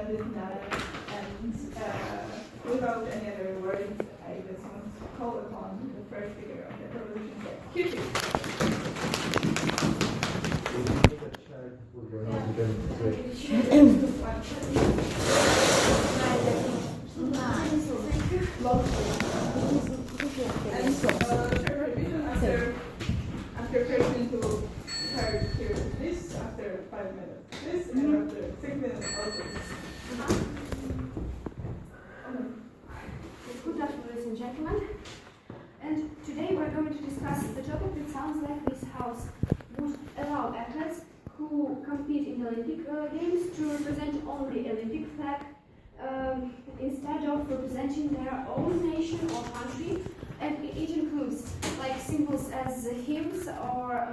imagine that, and without any other words, I just want to call upon the first speaker of the revolution set. Q. After person to her to this, after 5 minutes, this, and after 6 minutes, also this. Good afternoon, ladies and gentlemen. And today we're going to discuss the topic that sounds like this house would allow athletes who compete in the Olympic Games to represent only Olympic flag instead of representing their own nation or country. And it includes like symbols as hymns or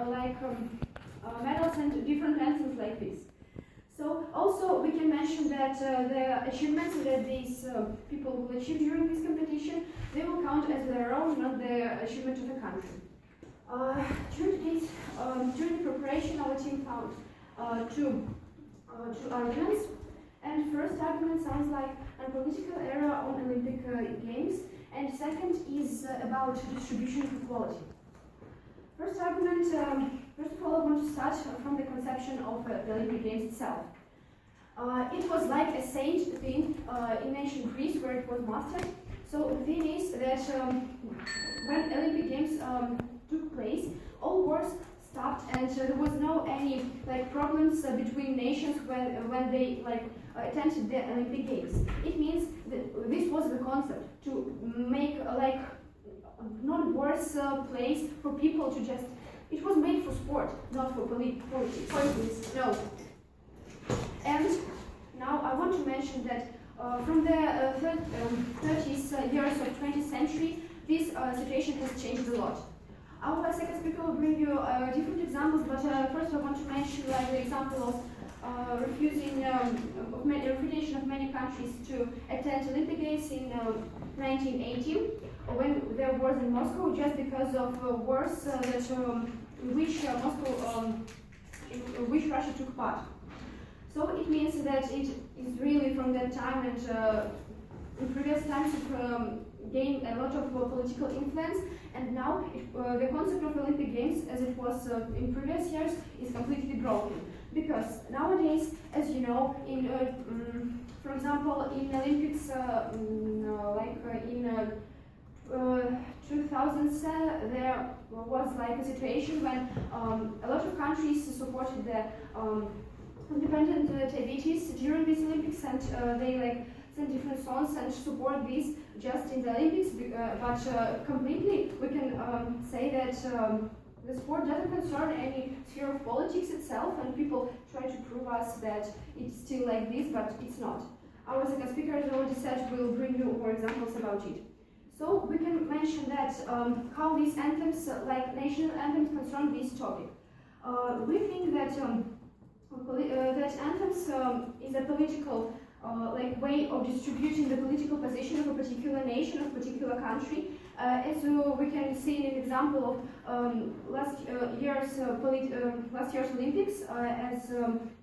medals and different anthems like this. So also we can mention that the achievements that these people will achieve during this competition, they will count as their own, not the achievement of the country. During the preparation, our team found two arguments. And first argument sounds like a political era on Olympic Games, and second is about distribution of equality. First argument, first of all, I want to start from the conception of the Olympic Games itself. It was like a saint thing in ancient Greece where it was mastered. So the thing is that when Olympic Games took place, all wars stopped, and there was no any problems between nations when they attended the Olympic Games. It means that this was the concept to make not worse place for people to just. It was made for sport, not for politics. No. And now I want to mention that from the 30s years of 20th century, this situation has changed a lot. Our second speaker will bring you different examples, but first I want to mention the example of refutation of many countries to attend Olympic Games in 1980, when there was in Moscow, just because of wars in which Russia took part. So it means that it is really from that time and in previous times it gained a lot of political influence, and now the concept of Olympic Games as it was in previous years is completely broken. Because nowadays, as you know, for example, in Olympics, in 2000s, there was a situation when a lot of countries supported the independent activities during these Olympics, and they send different songs and support this just in the Olympics. But completely, we can say that the sport doesn't concern any sphere of politics itself, and people try to prove us that it's still like this, but it's not. Our second speaker, as already said, will bring you more examples about it. So we can mention that how these anthems, like national anthems, concern this topic. We think that that anthems is a political way of distributing the political position of a particular nation, of a particular country. As we can see in an example of last year's Olympics, as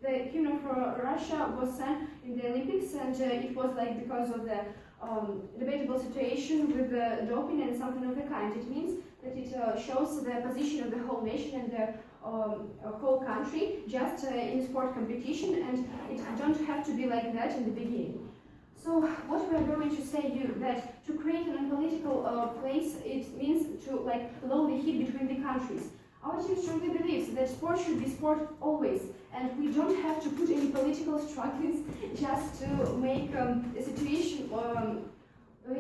the hymn of Russia was sung in the Olympics, and it was because of the debatable situation with the doping and something of the kind. It means that it shows the position of the whole nation and the whole country just in sport competition, and it don't have to be like that in the beginning. So what we are going to say you that to create an political place, it means to lower the heat between the countries. Our team strongly believes that sport should be sport always, and we don't have to put any political struggles just to make the situation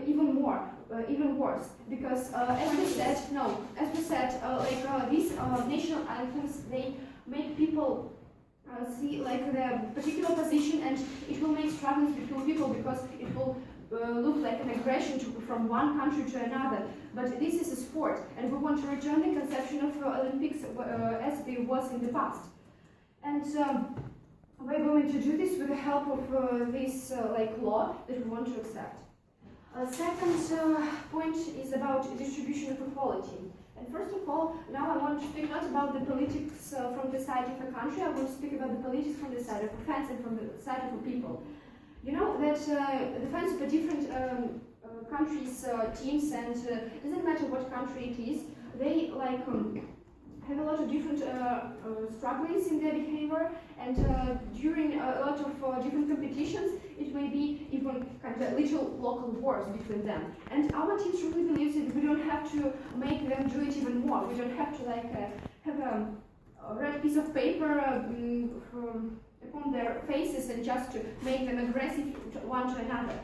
even worse. Because as we said, these national anthems, they make people see the particular position, and it will make struggles between people because it will look like an aggression from one country to another. But this is a sport, and we want to return the conception of Olympics as it was in the past. And we're going to do this with the help of this law that we want to accept. Second point is about distribution of equality. And first of all, now I want to speak not about the politics from the side of a country, I want to speak about the politics from the side of a fans and from the side of a people. You know that the fans of the different countries' teams, and it doesn't matter what country it is, they like have a lot of different strugglings in their behavior, and during a lot of different competitions, it may be even kind of little local wars between them. And our team truly believes that we don't have to make them do it even more. We don't have to like have a red piece of paper upon their faces and just to make them aggressive one to another.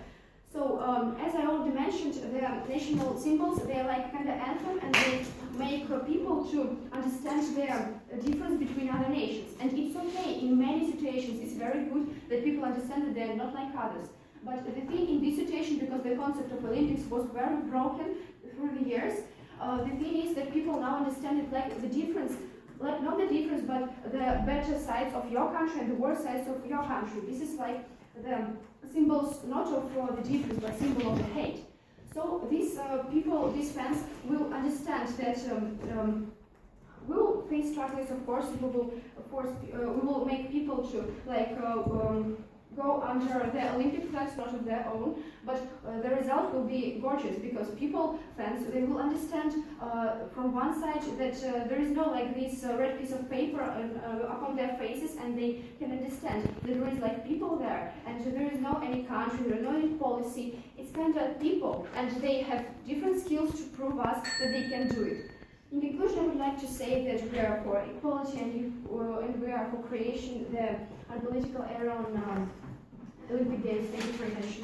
So, as I already mentioned, the national symbols, they're like kind of anthem, and they make people to understand their difference between other nations. And it's okay, in many situations, it's very good that people understand that they're not like others. But the thing in this situation, because the concept of Olympics was very broken through the years, the thing is that people now understand it like the difference, like not the difference, but the better sides of your country and the worse sides of your country. This is like the symbols not of the difference, but symbol of the hate. So these people, these fans, will understand that we will face struggles, of course. We will, of course, we will make people to like go under the Olympic flags, not of their own. But the result will be gorgeous, because people, fans, they will understand from one side that there is no like this red piece of paper upon their faces, and they can understand that there is like people there, and there is no any country, there is no any policy. It's kind of people, and they have different skills to prove us that they can do it. In conclusion, I would like to say that we are for equality, and we are for creation the political era on Olympic Games. Thank you for your attention.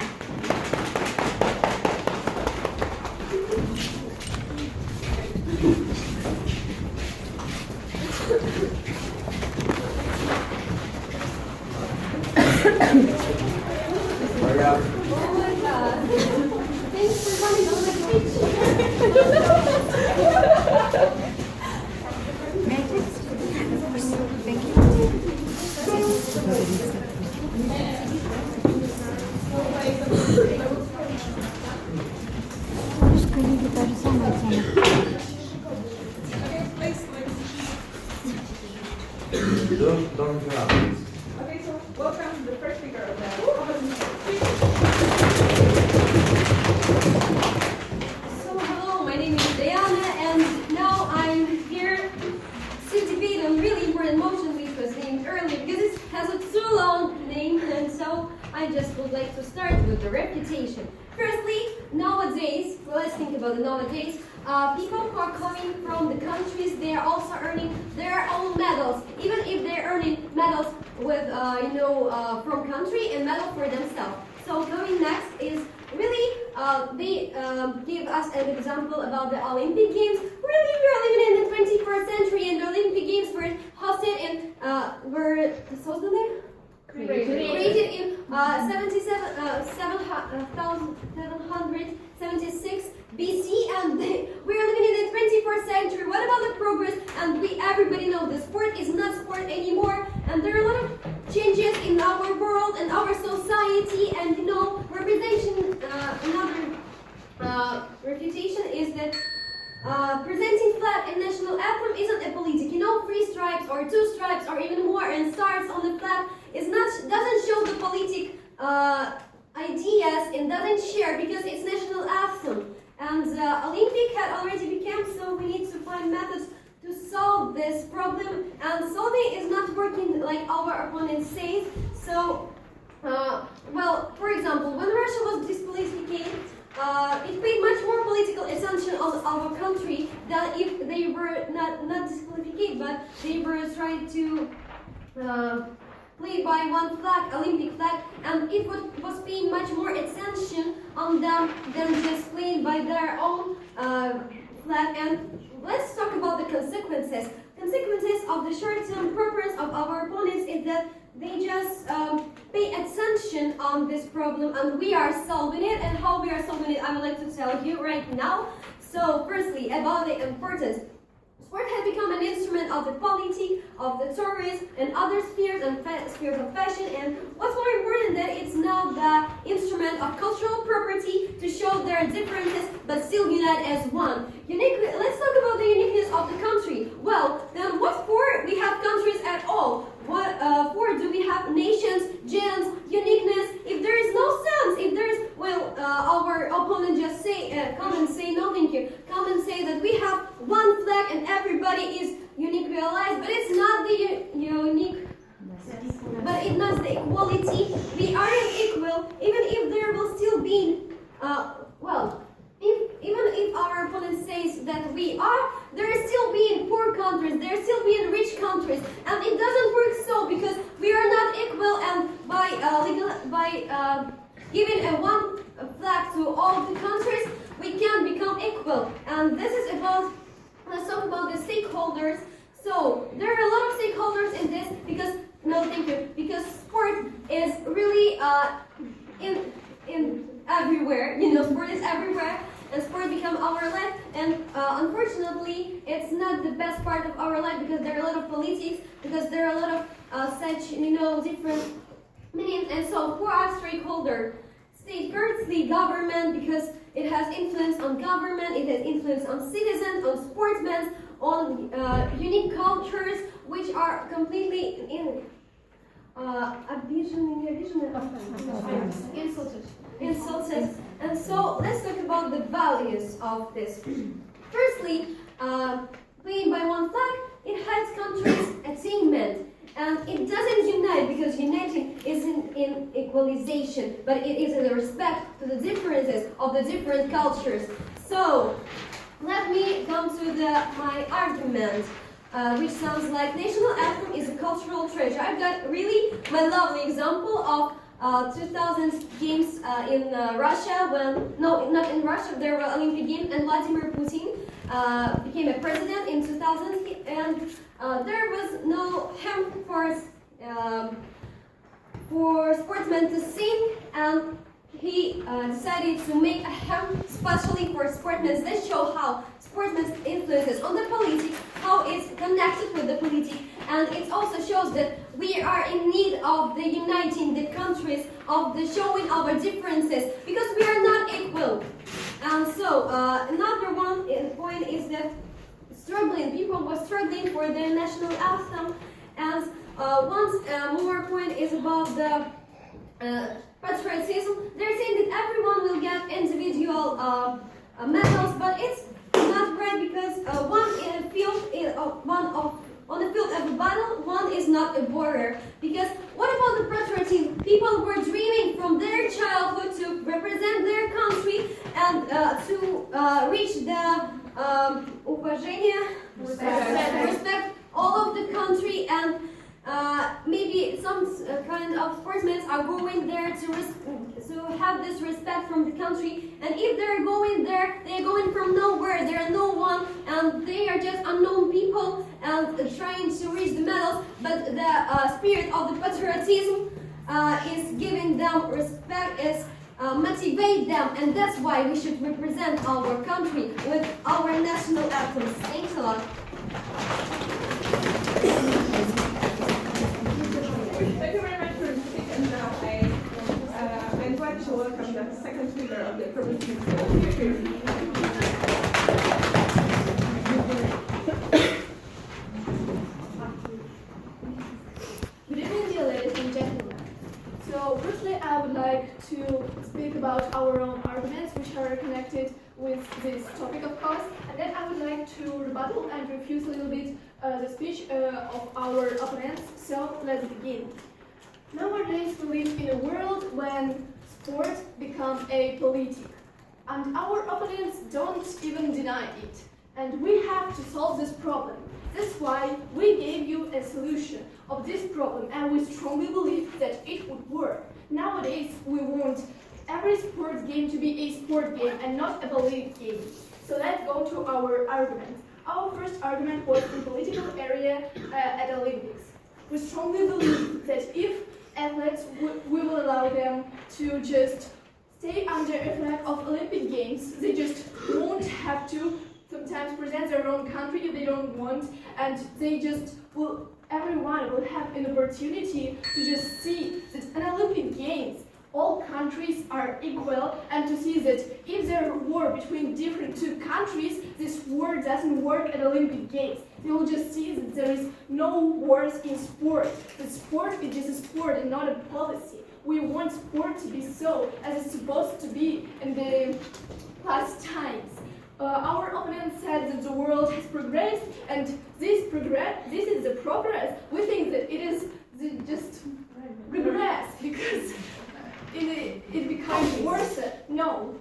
Oh my God! Thanks for coming on the pitch. Okay, so welcome to the first speaker of the So hello, my name is Diana, and now I'm here to debate on really important motion which was named earlier, because it has a too long name, and so I just would like to start with the reputation. Firstly, nowadays, let's think about the nowadays. People who are coming from the countries, they are also earning their own medals, even if they're earning medals with, from country and medal for themselves. So coming next is really, they give us an example about the Olympic Games. Really, we are living in the 21st century, and the Olympic Games were hosted in, created in 776 BC, and we are living in the 21st century. What about the progress? And everybody knows the sport is not sport anymore, and there are a lot of changes in our world and our society. And representation, another reputation is that presenting flag and national anthem isn't a politic. 3 stripes or 2 stripes or even more and stars on the flag doesn't show the politic ideas and doesn't share, because it's national anthem. And Olympic had already become, so we need to find methods to solve this problem. And solving is not working like our opponents say. So, for example, when Russia was disqualified, it paid much more political attention on our country than if they were not disqualified, but they were trying to play by one flag, Olympic flag, and it was paying much more attention on them than just playing by their own flag. And let's talk about the consequences. Consequences of the short-term preference of our opponents is that they just pay attention on this problem, and we are solving it. And how we are solving it, I would like to tell you right now. So firstly, about the importance. Sport has become an instrument of the polity, of the tourism, and other spheres and spheres of fashion. And what's more important, that it's now the instrument of cultural property to show their differences, but still unite as one. Let's talk about the uniqueness of the country. Well, then what for we have countries at all? What for do we have nations, gens, uniqueness? If there is being, even if our opponent says that we are, there are still being poor countries, there are still being rich countries, and it doesn't work so because we are not equal, and by giving a one flag to all the countries, we can become equal. And this is about, let's talk about the stakeholders. So there are a lot of stakeholders in this because sport is really in everywhere. You know, sport is everywhere, and sport become our life. And unfortunately, it's not the best part of our life because there are a lot of politics, because there are a lot of such different meanings. And so, who are stakeholders? Firstly, government, because it has influence on government, it has influence on citizens, on sportsmen, on unique cultures, which are completely insulted. And so let's talk about the values of this. Firstly, playing by one flag, it hides countries' attainment. And it doesn't unite because uniting isn't in equalization, but it is in the respect to the differences of the different cultures. So, let me come to my argument, which sounds like national anthem is a cultural treasure. I've got really my lovely example of 2000 games in Russia when, no, not in Russia, there were Olympic Games, and Vladimir Putin became a president in 2000, and there was no hymn for sportsmen to sing, and he decided to make a hymn especially for sportsmen. That shows how sportsmen's influences on the politics, how it's connected with the politics, and it also shows that we are in need of the uniting the countries, of the showing our differences, because we are not equal. And so another one point is that people were struggling for their national anthem, and one more point is about the patriotism. They're saying that everyone will get individual medals, but it's not right because one in a field, on the field of a battle, one is not a warrior. Because what about the patriotism? People were dreaming from their childhood to represent their country and to reach the respect all of the country, and maybe some kind of sportsmen are going there to have this respect from the country, and if they're going there, they're going from nowhere, they're no one, and they are just unknown people and trying to reach the medals, but the spirit of the patriotism is giving them respect, is motivate them, and that's why we should represent our country with our national anthems. Thanks a lot. Thank you very much for the speech, and now I'm glad to welcome the second speaker of the provincial school. Good evening, dear ladies and gentlemen. So, firstly, I would like to speak about our own arguments, which are connected with this topic, of course, and then I would like to rebuttal and refuse a little bit the speech of our opponents. So, let's begin. Nowadays, we live in a world when sport becomes a politic, and our opponents don't even deny it. And we have to solve this problem. That's why we gave you a solution of this problem, and we strongly believe that it would work. Nowadays, we want every sports game to be a sport game and not a belief game. So let's go to our arguments. Our first argument was in political area at Olympics. We strongly believe that if athletes, we will allow them to just stay under a flag of Olympic Games, they just won't have to sometimes present their own country if they don't want, and they just will, everyone will have an opportunity to just see that in Olympic Games all countries are equal, and to see that if there is a war between different two countries, this war doesn't work at Olympic Games. They will just see that there is no wars in sport. The sport is just a sport and not a policy. We want sport to be so as it's supposed to be in the past times. Our opponent said that the world has progressed, and this is the progress. We think that it is just regress, because it became worse? No.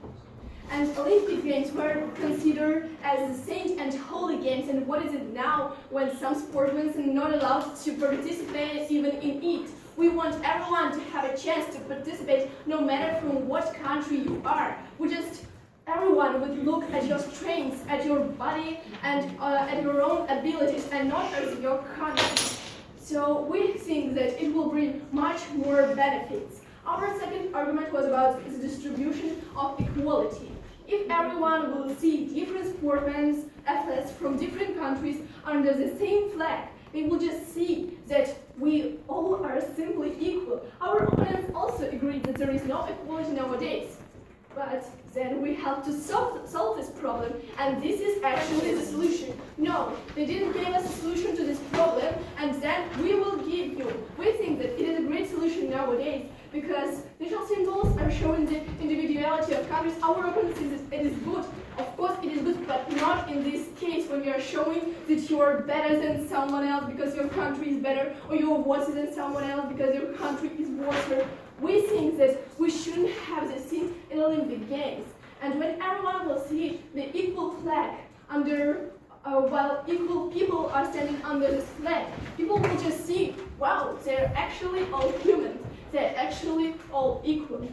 And Olympic Games were considered as saint and holy games, and what is it now when some sportsmen are not allowed to participate even in it? We want everyone to have a chance to participate no matter from what country you are. Everyone would look at your strengths, at your body, and at your own abilities, and not as your country. So we think that it will bring much more benefits. Our second argument was about the distribution of equality. If everyone will see different sportsmen, athletes from different countries under the same flag, they will just see that we all are simply equal. Our opponents also agree that there is no equality nowadays. But then we have to solve this problem, and this is actually the solution. No, they didn't give us a solution to this problem, and then we will give you. We think that it is a great solution nowadays, because national symbols are showing the individuality of countries. Our opponent says that it is good. Of course it is good, but not in this case when you are showing that you are better than someone else because your country is better, or you are worse than someone else because your country is worse. We think that we shouldn't have this thing in Olympic Games. And when everyone will see the equal flag while equal people are standing under this flag, people will just see, wow, they're actually all human. They're actually all equal.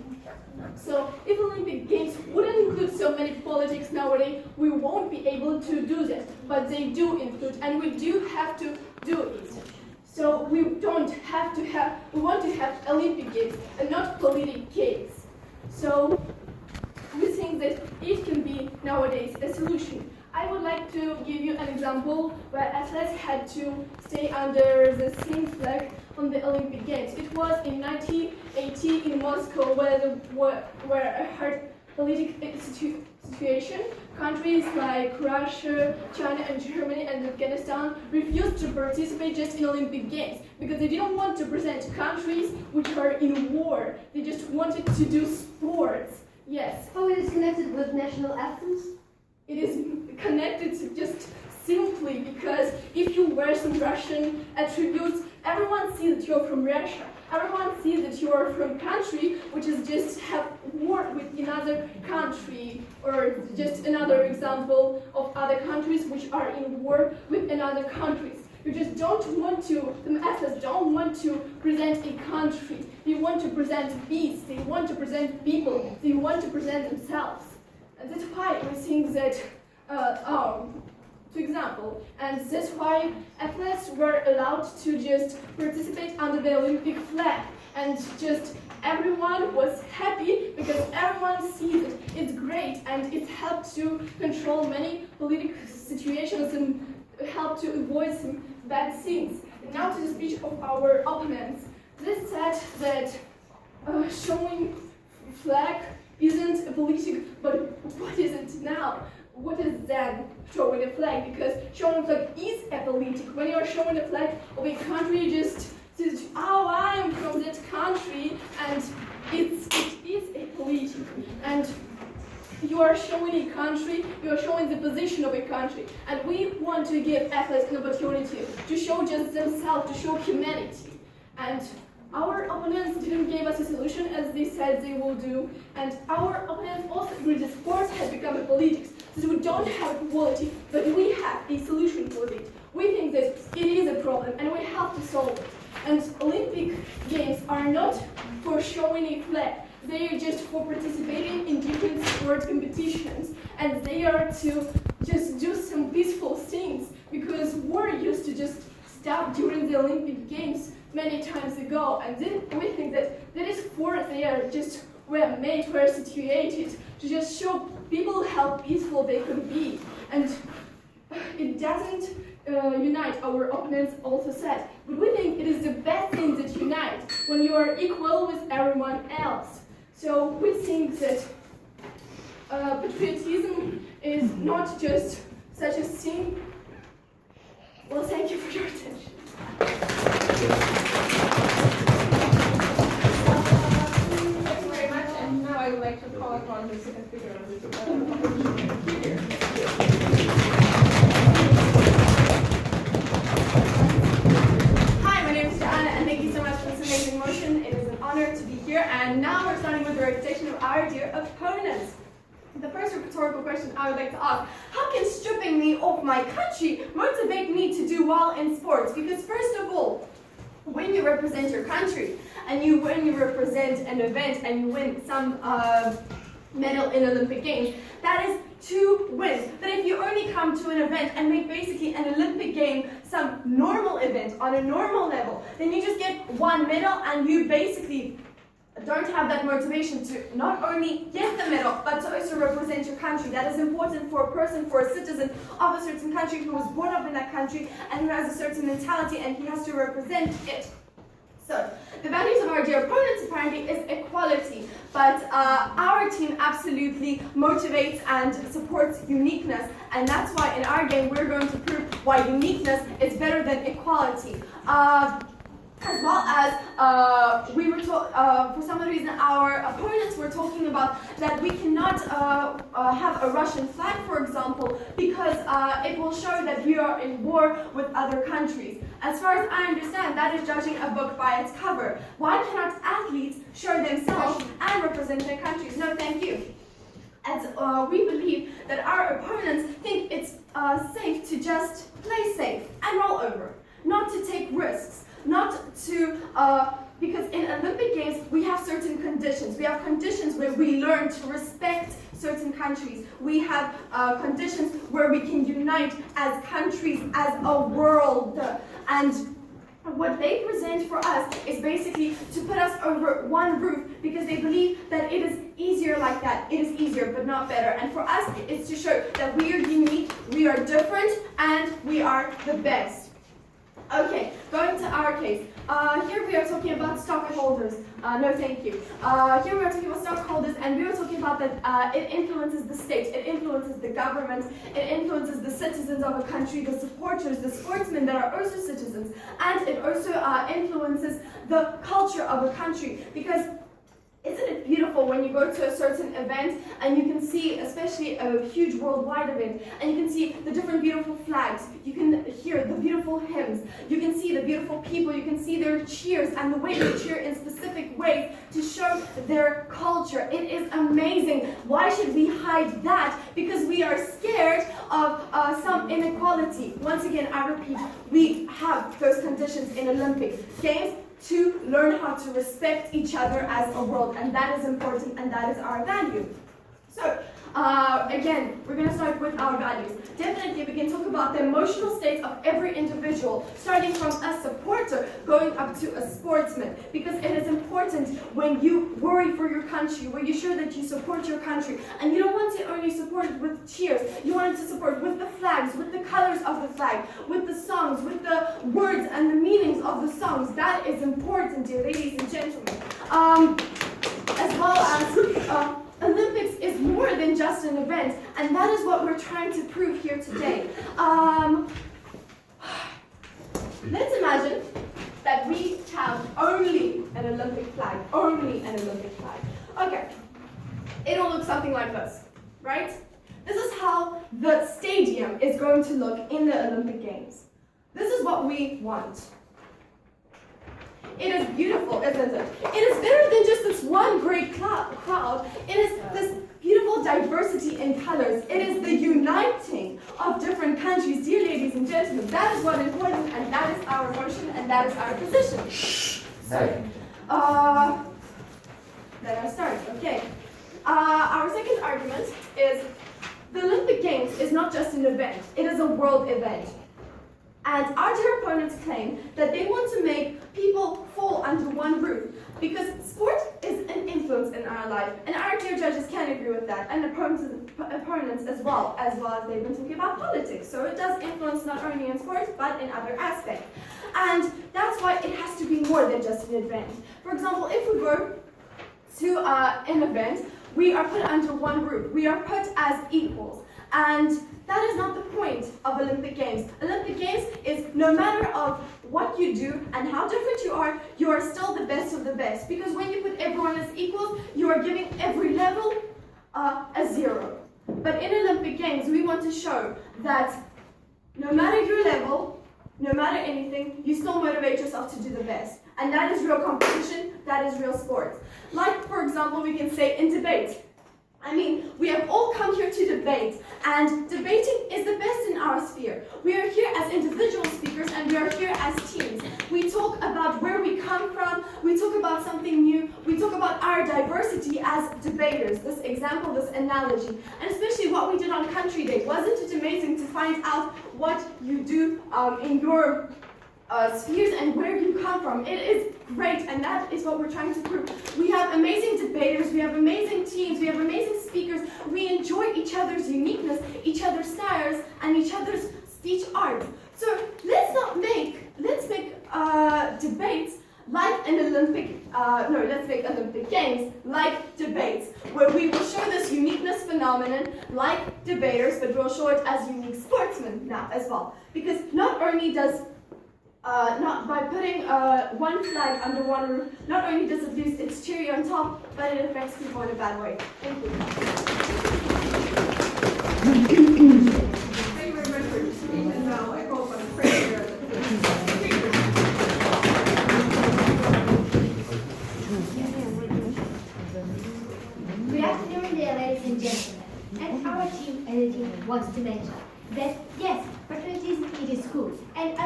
So if Olympic Games wouldn't include so many politics nowadays, we won't be able to do that. But they do include, and we do have to do it. So we want to have Olympic Games and not political games. So we think that it can be nowadays a solution. I would like to give you an example where athletes had to stay under the same flag on the Olympic Games. It was in 1980 in Moscow where a hard political situation. Countries like Russia, China, and Germany and Afghanistan refused to participate just in Olympic Games because they didn't want to present countries which are in war. They just wanted to do sports. Yes. How it is connected with national anthems? It is connected to just simply because if you wear some Russian attributes, everyone sees that you're from Russia. Everyone sees that you are from a country which is just have war with another country, or just another example of other countries which are in war with another countries. You just don't want to, the athletes don't want to present a country. They want to present peace. They want to present people. They want to present themselves. And that's why we think that, for example, and that's why athletes were allowed to just participate under the Olympic flag, and just everyone was happy because everyone sees it. It's great, and it helped to control many political situations and helped to avoid some bad things. And now to the speech of our opponents. They said that showing flag isn't a political, but what is it now? What is then showing a flag? Because showing a flag is a political. When you are showing a flag of a country, you just says, oh, I am from that country, and it is a political. And you are showing a country, you are showing the position of a country. And we want to give athletes an opportunity to show just themselves, to show humanity. And our opponents didn't give us a solution as they said they will do, and our opponents also agreed that sports has become a politics, so we don't have equality, but we have a solution for it. We think that it is a problem and we have to solve it. And Olympic Games are not for showing a flag, they are just for participating in different sport competitions, and they are to just do some peaceful things, because war used to just stop during the Olympic Games many times ago, and then we think that these sports were made, were situated to just show people how peaceful they can be, and it doesn't unite, our opponents also said, but we think it is the best thing that unite when you are equal with everyone else. So we think that patriotism is not just such a thing. Well, thank you for your attention. Thank you very much, and now I would like to call upon the second speaker of this here. Hi, my name is Joanna, and thank you so much for this amazing motion. It is an honor to be here, and And now we're starting with the recitation of our dear opponents. The first rhetorical question I would like to ask, how can stripping me of my country motivate me to do well in sports? Because first of all, when you represent your country, and when you represent an event and you win some medal in Olympic Games, that is 2 wins. But if you only come to an event and make basically an Olympic game some normal event on a normal level, then you just get 1 medal and you basically don't have that motivation to not only get the medal, but to also represent your country. That is important for a person, for a citizen of a certain country who was brought up in that country and who has a certain mentality and he has to represent it. So, the values of our dear opponents apparently is equality, but our team absolutely motivates and supports uniqueness, and that's why in our game we're going to prove why uniqueness is better than equality. As well as for some reason our opponents were talking about that we cannot have a Russian flag, for example, because it will show that we are in war with other countries. As far as I understand, that is judging a book by its cover. Why cannot athletes show themselves and represent their countries? No, thank you. As we believe that our opponents think it's safe to just play safe and roll over, not to take risks. Not to, because in Olympic Games we have certain conditions. We have conditions where we learn to respect certain countries. We have conditions where we can unite as countries, as a world. And what they present for us is basically to put us over one roof because they believe that it is easier like that. It is easier, but not better. And for us, it's to show that we are unique, we are different, and we are the best. Okay, going to our case. Here we are talking about stockholders. No, thank you. Here we are talking about stockholders, and we are talking about that it influences the state, it influences the government, it influences the citizens of a country, the supporters, the sportsmen that are also citizens, and it also influences the culture of a country. Because isn't it beautiful when you go to a certain event and you can see, especially a huge worldwide event, and you can see the different beautiful flags, you can hear the beautiful hymns, you can see the beautiful people, you can see their cheers and the way they cheer in specific ways to show their culture. It is amazing. Why should we hide that? Because we are scared of some inequality. Once again, I repeat, we have those conditions in Olympic Games to learn how to respect each other as a world, and that is important, and that is our value. So, again, we're going to start with our values. Definitely, we can talk about the emotional state of every individual, starting from a supporter, going up to a sportsman, because it is important when you worry for your country, when you show that you support your country, and you don't want to only support it with cheers, you want to support with the flags, with the colors of the flag, with the songs, with the words and the meanings of the songs. That is important, dear ladies and gentlemen. As well as Olympics is more than just an event, and that is what we're trying to prove here today. Let's imagine that we have only an Olympic flag, Okay, it'll look something like this, right? This is how the stadium is going to look in the Olympic Games. This is what we want. It is beautiful, isn't it? It is better than just this one great crowd. It is this beautiful diversity in colors. It is the uniting of different countries. Dear ladies and gentlemen, that is what is important, and that is our motion, and that is our position. So, then I start, okay. Our second argument is the Olympic Games is not just an event, it is a world event. And our dear opponents claim that they want to make people fall under one roof because sport is an influence in our life, and our dear judges can agree with that, and opponents as well as they've been talking about politics. So it does influence not only in sports but in other aspects, and that's why it has to be more than just an event. For example, if we go to an event, we are put under one roof. We are put as equals, and that is not the point of Olympic Games. Olympic Games is no matter of what you do and how different you are still the best of the best. Because when you put everyone as equals, you are giving every level a 0. But in Olympic Games, we want to show that no matter your level, no matter anything, you still motivate yourself to do the best. And that is real competition, that is real sport. Like, for example, we can say in debate. I mean, we have all come here to debate, and debating is the best in our sphere. We are here as individual speakers, and we are here as teams. We talk about where we come from, we talk about something new, we talk about our diversity as debaters, this example, this analogy, and especially what we did on Country Day. Wasn't it amazing to find out what you do in your spheres and where you come from? It is great, and that is what we're trying to prove. We have amazing debaters, we have amazing teams, we have amazing speakers. We enjoy each other's uniqueness, each other's styles, and each other's speech art. So let's make debates like an let's make Olympic Games like debates, where we will show this uniqueness phenomenon like debaters, but we'll show it as unique sportsmen now as well. Because not only does not by putting one flag under one roof, not only does it lose its cherry on top, but it affects people in a bad way. Thank you. Thank you very much for your speech, and now I call upon the President of the speakers. Good afternoon, dear ladies and gentlemen. And our team editing wants to mention that yes, patriotism it is cool, and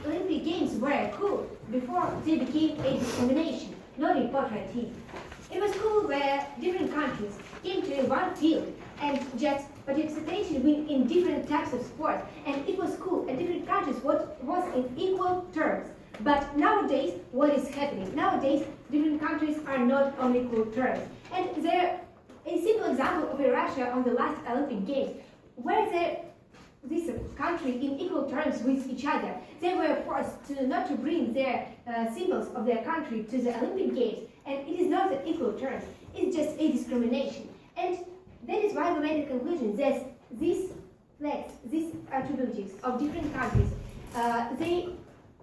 Olympic Games were cool before they became a discrimination, not a patriotism. It was cool where different countries came to one field and just participated in different types of sports, and it was cool, and different countries was in equal terms. But nowadays, what is happening? Nowadays, different countries are not on equal terms. And there, a simple example of Russia on the last Olympic Games, where this country in equal terms with each other. They were forced not to bring their symbols of their country to the Olympic Games, and it is not an equal terms. It's just a discrimination. And that is why we made a conclusion that these flags, these attributes of different countries,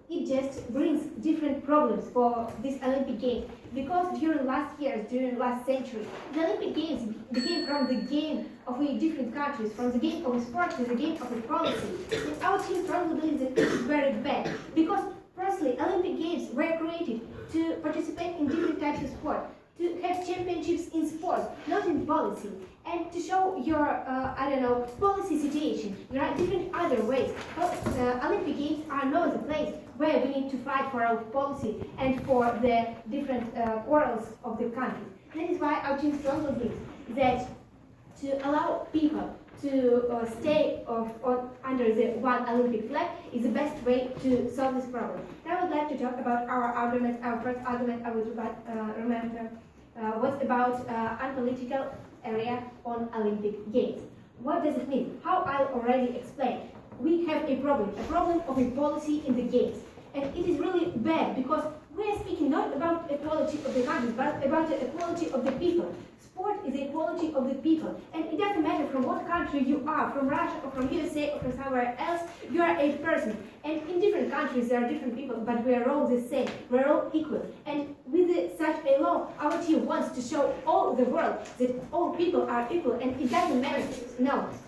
it just brings different problems for this Olympic Games. Because during last century, the Olympic Games became from the game of different countries, from the game of a sport to the game of a policy. And our team strongly believes that this is very bad. Because firstly, Olympic Games were created to participate in different types of sport, to have championships in sports, not in policy, and to show your, policy situation. There are different other ways. But Olympic Games are not the place where we need to fight for our policy and for the different quarrels of the country. That is why our team strongly believes that to allow people to stay under the one Olympic flag is the best way to solve this problem. Now I would like to talk about our argument. Our first argument I would remember was about unpolitical area on Olympic Games. What does it mean? How I already explained. We have a problem of a policy in the games. And it is really bad because we are speaking not about equality of the countries, but about the equality of the people. Sport is the equality of the people. And it doesn't matter from what country you are, from Russia or from USA or from somewhere else, you are a person. And in different countries there are different people, but we are all the same. We are all equal. And with such a law, our team wants to show all the world that all people are equal, and it doesn't matter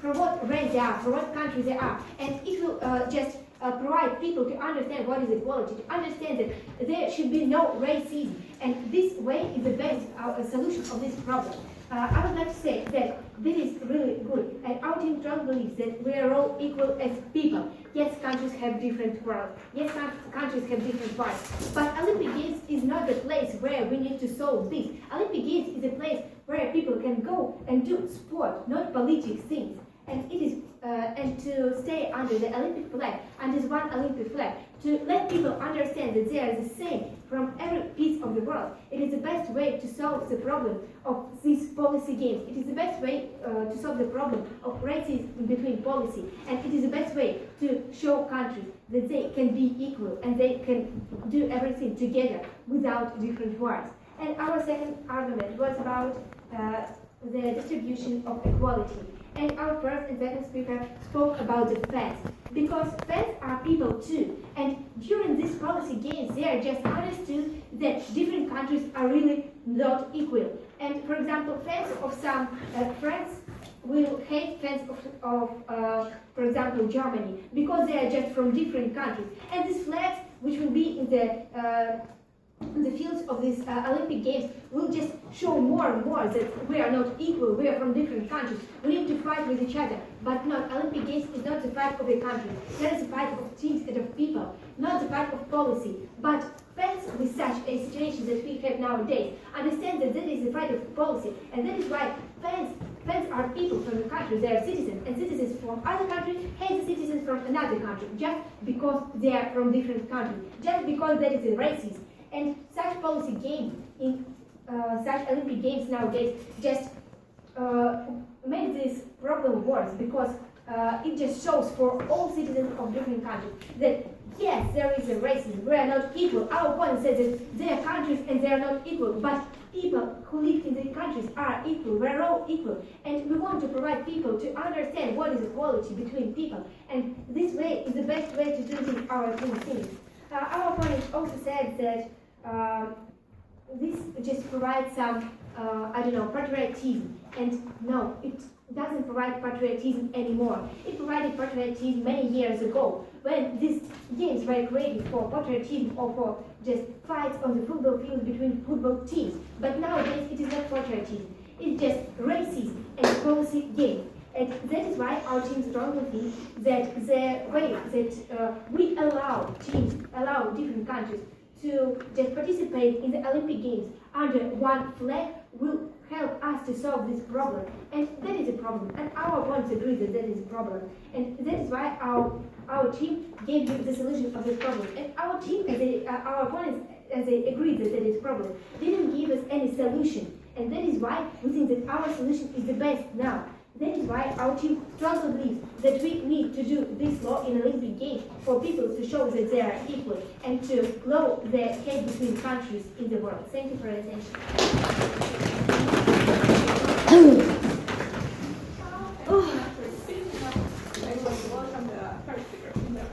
from what race they are, from what country they are. And it will just provide people to understand what is equality, to understand that there should be no racism. And this way is the best solution of this problem. I would like to say that this is really good, and our team strongly believes that we are all equal as people. Yes, countries have different worlds. Yes, countries have different parts. But Olympic Games is not the place where we need to solve this. Olympic Games is a place where people can go and do sport, not political things. And it is and to stay under the Olympic flag, under one Olympic flag, to let people understand that they are the same from every piece of the world. It is the best way to solve the problem of these policy games. It is the best way to solve the problem of racism between policy. And it is the best way to show countries that they can be equal and they can do everything together without different wars. And our second argument was about the distribution of equality. And our first and second speaker spoke about the fans, because fans are people too. And during these policy games, they are just understood that different countries are really not equal. And for example, fans of some France will hate fans of for example, Germany, because they are just from different countries. And these flags, which will be in the the fields of these Olympic Games will just show more and more that we are not equal, we are from different countries, we need to fight with each other. But not, Olympic Games is not the fight of a country, that is the fight of teams and of people, not the fight of policy. But fans with such a situation that we have nowadays understand that is the fight of policy, and that is why fans are people from the country, they are citizens, and citizens from other countries hate the citizens from another country, just because they are from different countries, just because that is a racism. And such policy game in such Olympic Games nowadays just make this problem worse, because it just shows for all citizens of different countries that yes, there is a racism, we are not equal. Our opponent says that they are countries and they are not equal, but people who live in the countries are equal, we are all equal. And we want to provide people to understand what is equality between people. And this way is the best way to do this, our team thinks. Our opponent also said that this just provides some, patriotism. And no, it doesn't provide patriotism anymore. It provided patriotism many years ago, when these games were created for patriotism or for just fights on the football field between football teams. But nowadays it is not patriotism. It's just racism and policy game. And that is why our team strongly think that the way that we allow different countries to just participate in the Olympic Games under one flag will help us to solve this problem. And that is a problem. And our opponents agree that that is a problem. And that is why our team gave you the solution of this problem. And our team, our opponents, as they agreed that that is a problem, didn't give us any solution. And that is why we think that our solution is the best now. That is why our team strongly believes that we need to do this law in Olympic Games for people to show that they are equal and to lower the hate between countries in the world. Thank you for your attention. I would like to welcome the first speaker from the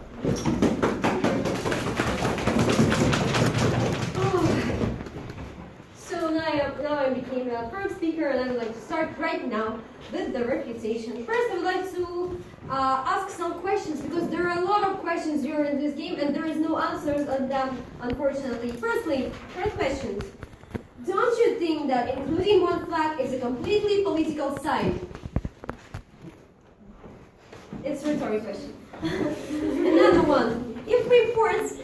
So now I became a first speaker, and I would like to start right now with the refutation. First, I would like to ask some questions, because there are a lot of questions during this game and there is no answers on them, unfortunately. First question. Don't you think that including one flag is a completely political sign? It's a rhetorical question. Another one. If we force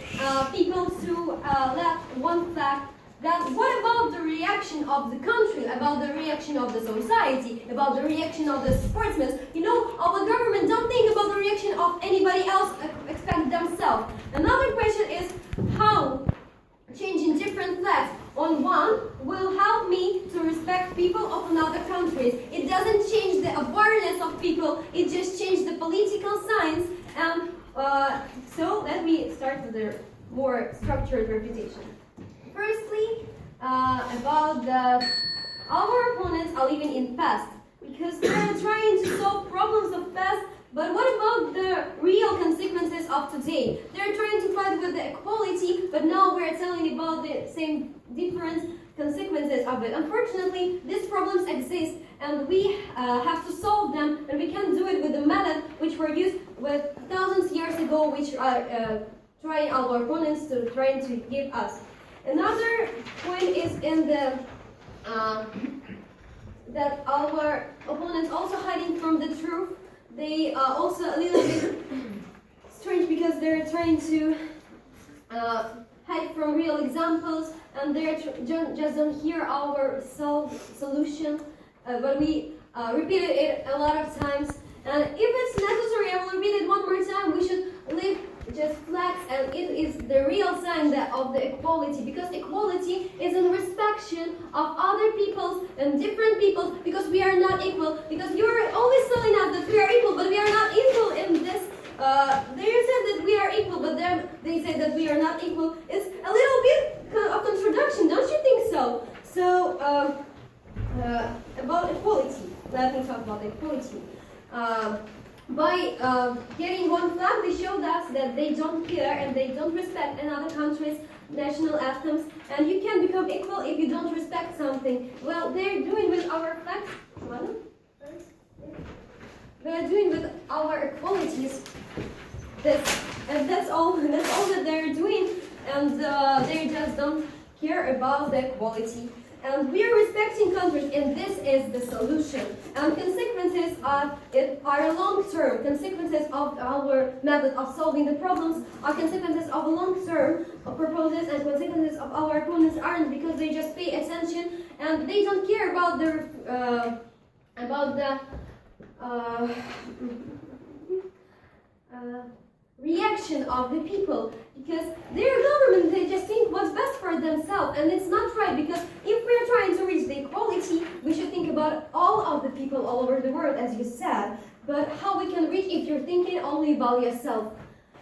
people to let one flag, then what about the reaction of the country, about the reaction of the society, about the reaction of the sportsmen? You know, our government don't think about the reaction of anybody else except themselves. Another question is how changing different flags on one will help me to respect people of another countries. It doesn't change the awareness of people, it just changes the political signs. And so let me start with the more structured reputation. Firstly, about our opponents are living in past, because they are trying to solve problems of past. But what about the real consequences of today? They're trying to fight with the equality, but now we're telling about the same different consequences of it. Unfortunately, these problems exist, and we have to solve them, and we can do it with the method which were used with thousands of years ago, which are trying our opponents to trying to give us. Another point is in the that our opponents also hiding from the truth. They are also a little bit strange, because they're trying to hide from real examples, and they're just don't hear our solution. But we repeated it a lot of times, and if it's necessary, I will repeat it one more time. We should leave just flags, and it is the real sign of the equality, because equality is in respect of other peoples and different peoples, because we are not equal, because you are always telling us that we are equal, but we are not equal in this. They said that we are equal, but then they say that we are not equal. It's a little bit of contradiction, don't you think so? So about equality, let me talk about equality. By getting one flag, they showed us that they don't care and they don't respect another country's national anthems, and you can become equal if you don't respect something. Well, they're doing with our flags. They're doing with our equalities. That's all that they're doing, and they just don't care about the equality. And we are respecting countries, and this is the solution. And consequences of it are long-term. Consequences of our method of solving the problems are consequences of long-term proposals, and consequences of our opponents aren't, because they just pay attention and they don't care about the reaction of the people, because their government, they just think what's best for themselves, and it's not right, because if we're trying to reach the equality, we should think about all of the people all over the world, as you said, but how we can reach if you're thinking only about yourself.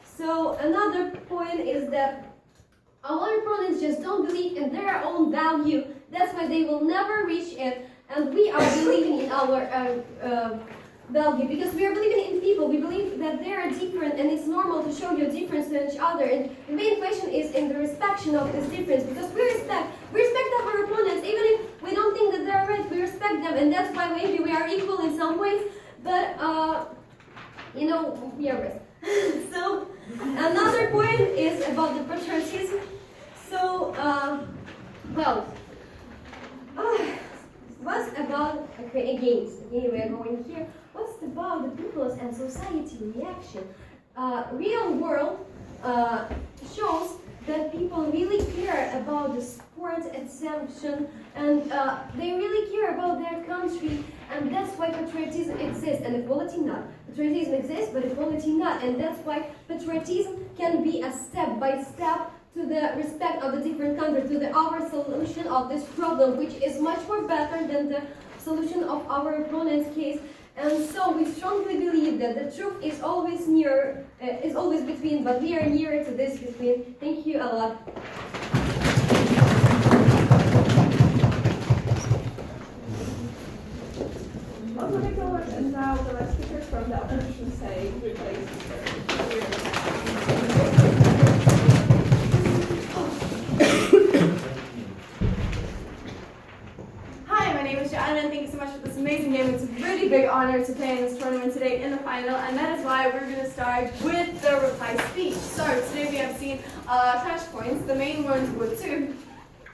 So another point is that our opponents just don't believe in their own value. That's why they will never reach it, and we are believing in our value, because we are believing in people. We believe that they are different, and it's normal to show your difference to each other. And the main question is in the respect of this difference, because we respect our opponents, even if we don't think that they're right. We respect them, and that's why maybe we are equal in some ways. But we are rest. So another point is about the patriotism. So what's about against? Again, we are going here. What's about the people's and society reaction? Real world shows that people really care about the sport exemption, and they really care about their country, and that's why patriotism exists and equality not. Patriotism exists, but equality not, and that's why patriotism can be a step by step to the respect of the different countries, to our solution of this problem, which is much more better than the solution of our opponent's case. And so we strongly believe that the truth is always near, is always between, but we are nearer to this between. Thank you a lot. Also, take a look, and now the last speaker from the opposition side replaces Hi, my name is Joanna, and thank you so much for this amazing game. It's a really big honor to play in this tournament today in the final, and that is why we're going to start with the reply speech. So today we have seen touch points. The main ones were two,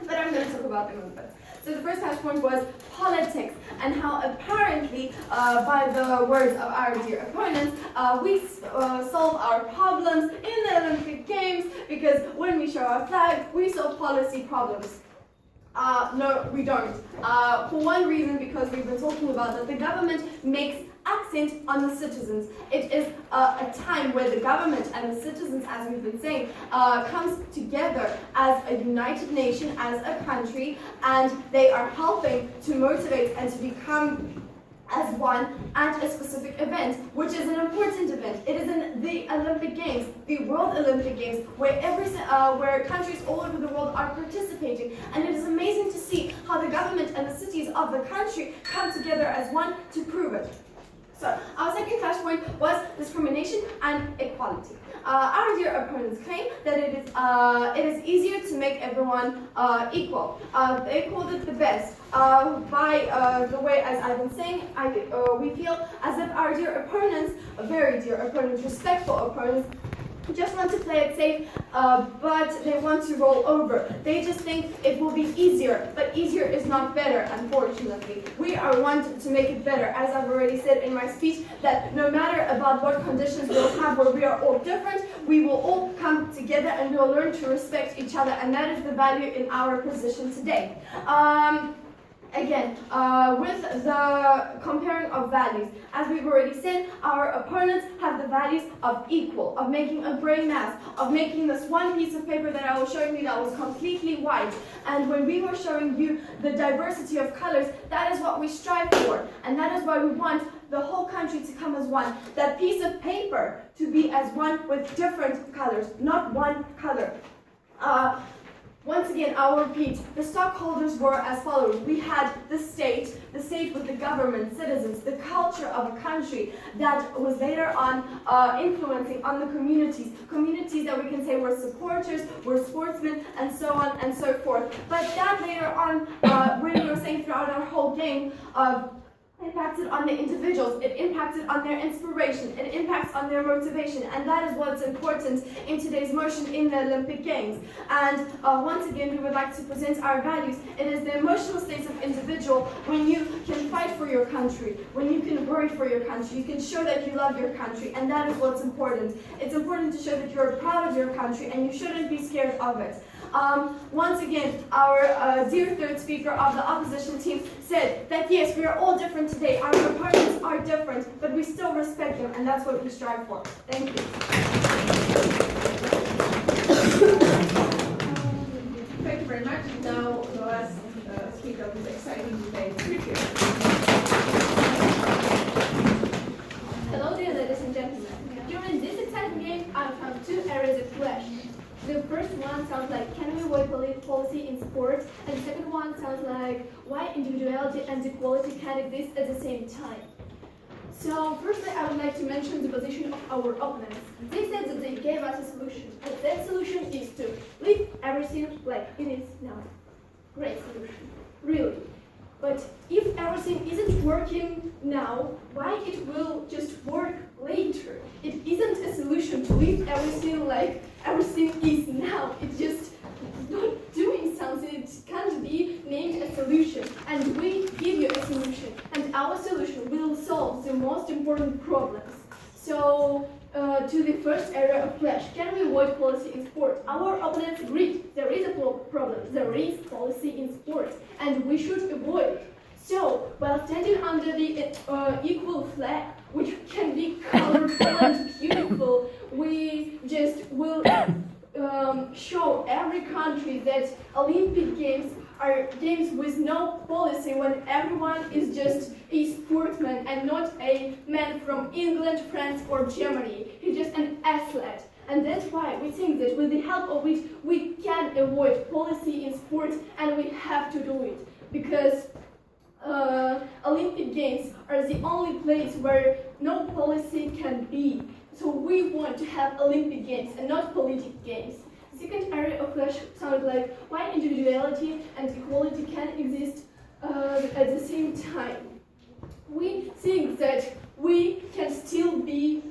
but I'm going to talk about them a bit. So the first touch point was politics, and how apparently, by the words of our dear opponents, we solve our problems in the Olympic Games, because when we show our flag, we solve policy problems. No, we don't. For one reason, because we've been talking about that the government makes accent on the citizens. It is a time where the government and the citizens, as we've been saying, comes together as a united nation, as a country, and they are helping to motivate and to become as one at a specific event, which is an important event. It is in the Olympic Games, the World Olympic Games, where where countries all over the world are participating. And it is amazing to see how the government and the cities of the country come together as one to prove it. So our second touch point was discrimination and equality. Our dear opponents claim that it is easier to make everyone equal. They called it the best. By the way, as I've been saying, we feel as if our dear opponents, very dear opponents, respectful opponents, just want to play it safe, but they want to roll over. They just think it will be easier, but easier is not better, unfortunately. We are one to make it better, as I've already said in my speech, that no matter about what conditions we'll have where we are all different, we will all come together and we'll learn to respect each other, and that is the value in our position today. Again, with the comparing of values, as we've already said, our opponents have the values of equal, of making a gray mass, of making this one piece of paper that I was showing you that was completely white. And when we were showing you the diversity of colors, that is what we strive for. And that is why we want the whole country to come as one. That piece of paper to be as one with different colors, not one color. Once again, I'll repeat, the stockholders were as follows. We had the state with the government, citizens, the culture of a country that was later on influencing on the communities that we can say were supporters, were sportsmen, and so on and so forth. But that later on, when we were saying throughout our whole game, impacted on the individuals, it impacted on their inspiration, it impacts on their motivation, and that is what's important in today's motion in the Olympic Games. And once again, we would like to present our values. It is the emotional states of individual when you can fight for your country, when you can worry for your country, you can show that you love your country, and that is what's important. It's important to show that you're proud of your country and you shouldn't be scared of it. Once again, our dear third speaker of the opposition team said that yes, we are all different today, our opponents are different, but we still respect them, and that's what we strive for. Thank you. Thank you very much. Now the last speaker of this exciting debate. Hello dear ladies and gentlemen. During this exciting game, I found two areas of clash. The first one sounds like, can we avoid policy in sports? And the second one sounds like, why individuality and equality can exist at the same time? So firstly, I would like to mention the position of our opponents. They said that they gave us a solution, and that solution is to leave everything like it is now. Great solution, really. But if everything isn't working now, why it will just work later? It isn't a solution to leave everything like everything is now. It's just not doing something. It can't be named a solution. And we give you a solution. And our solution will solve the most important problems. So, to the first area of clash, can we avoid policy in sport? Our opponents agreed there is a problem. There is policy in sport, and we should avoid it. So, while standing under the equal flag, which can be colorful and beautiful, we just will show every country that Olympic Games are games with no policy, when everyone is just a sportsman and not a man from England, France or Germany. He's just an athlete. And that's why we think that with the help of it, we can avoid policy in sports, and we have to do it. Because Olympic Games are the only place where no policy can be. So we want to have Olympic Games and not political games. The second area of clash sounded like, why individuality and equality can exist at the same time. We think that we can still be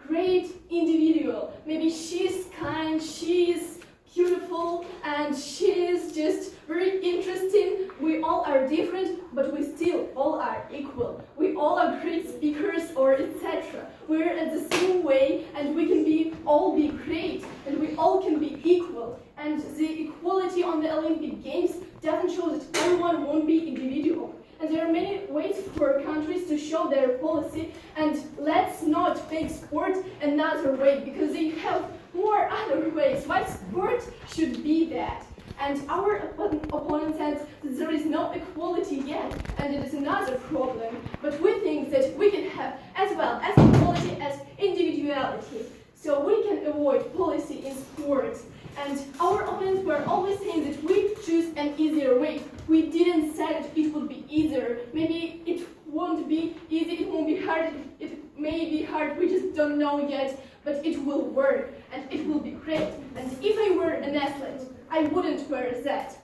great individual. Maybe she's kind, she's beautiful, and she's just very interesting. We all are different, but we still all are equal. We all are great speakers or etc. We're at the same way, and we can all be great, and we all can be equal. And the equality on the Olympic Games doesn't show that everyone won't be individual. And there are many ways for countries to show their policy, and let's not make sport another way, because they have more other ways. Why sport should be that? And our opponent said that there is no equality yet, and it is another problem. But we think that we can have as well as equality as individuality. So we can avoid policy in sports. And our opponents were always saying that we choose an easier way. We didn't say that it would be easier. Maybe it won't be easy, it won't be hard, it may be hard, we just don't know yet. But it will work, and it will be great. And if I were an athlete, I wouldn't wear that.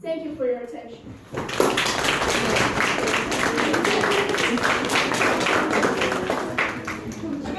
Thank you for your attention.